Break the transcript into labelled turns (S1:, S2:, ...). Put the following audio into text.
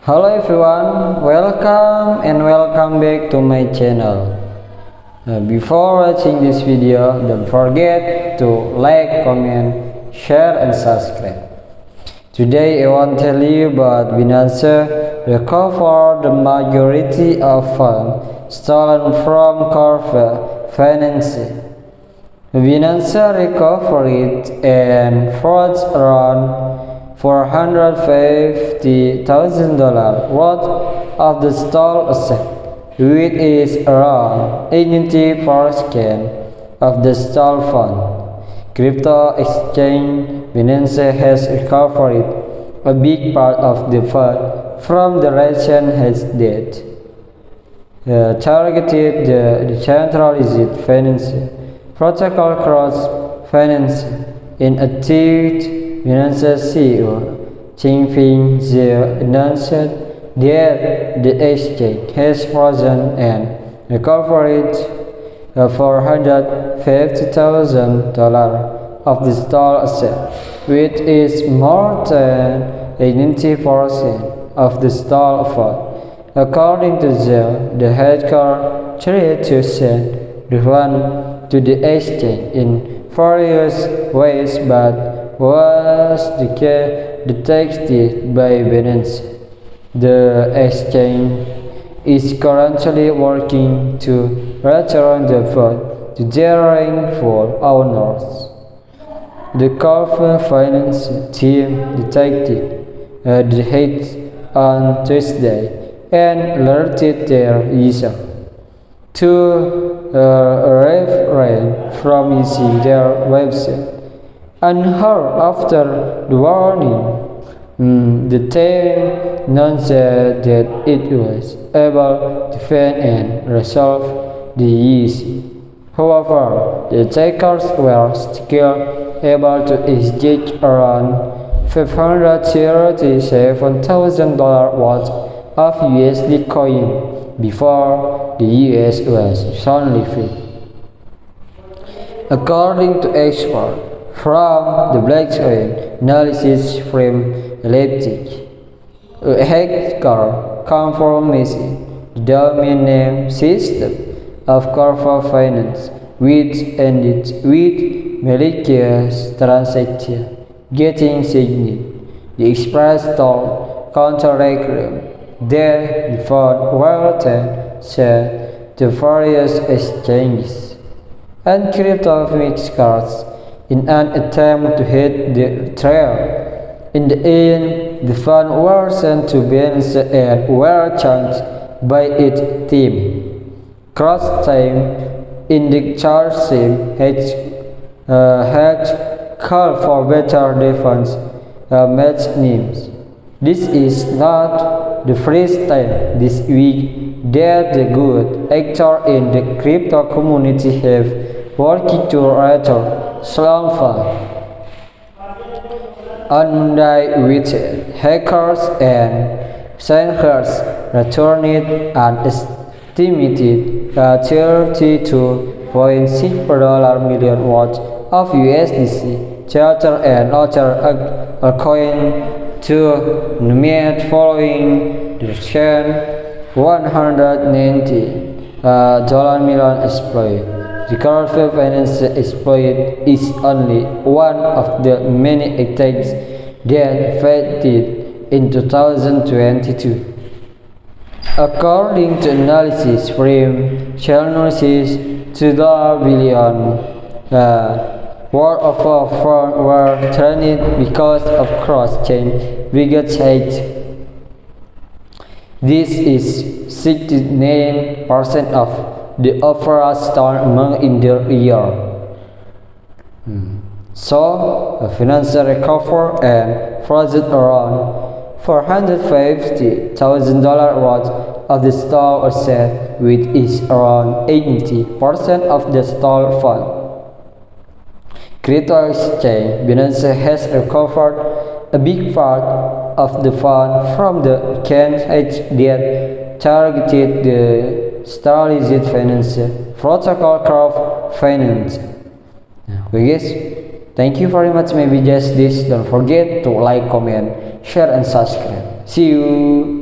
S1: Hello everyone, welcome back to my channel. Before watching this video, don't forget to like, comment, share and subscribe. Today I want to tell you about Binance recovered the majority of funds stolen from corporate financing. Binance recovered and frauds around $450,000 worth of the stolen asset, which is around 80% of the stolen fund. Crypto exchange Binance has recovered a big part of the fund from the recent head targeted the decentralized finance protocol cross-financing. In a tweet, Binance CEO Changpeng Zhao announced that the exchange has frozen and recovered $450,000 of the stolen asset, which is more than 80% of the stolen fund. According to Zhao, the hacker tried to send the fund to the exchange in various ways but was detected by Binance. The exchange is currently working to return the fund to their rightful owners. The corporate finance team detected the hit on Tuesday and alerted their user to refrain from using their website. Unheard after the warning, the team announced that it was able to find and resolve the issue. However, the attackers were still able to exchange around $537,000 worth of USD coin before the US was suddenly free. According to experts from the blockchain analysis firm Leipzig, a hacker compromised the domain name system of corporate finance, which ended with malicious transactions getting signed. The Express told counter-reclaim that the funds were then sent to various exchanges and crypto mix cards in an attempt to hit the trail. In the end, the funds were sent to Binance and were changed by its team. Cross-team in the charge team had called for better defense mechanisms. This is not the first time this week that the good actors in the crypto community have worked to return stolen funds. On Monday, with hackers and sanctions returned an estimated $32.6 million worth of USDC, Tether and other altcoins to Nemeth following the $190 million exploit. The corporate finance exploit is only one of the many attacks that failed in 2022. According to analysis firm Challenges, $2 billion worth of funds were turned because of cross-chain baggage. This is 69% of the overall stolen amount in the year. So, a financial recovery and frozen around $450,000 worth of the stolen asset, which is around 80% of the stolen fund. Crypto exchange Binance has recovered a big part of the fund from the exchange that targeted the decentralized finance protocol crowdfunding. Okay guys, thank you very much. Maybe just this. Don't forget to like, comment, share and subscribe. See you.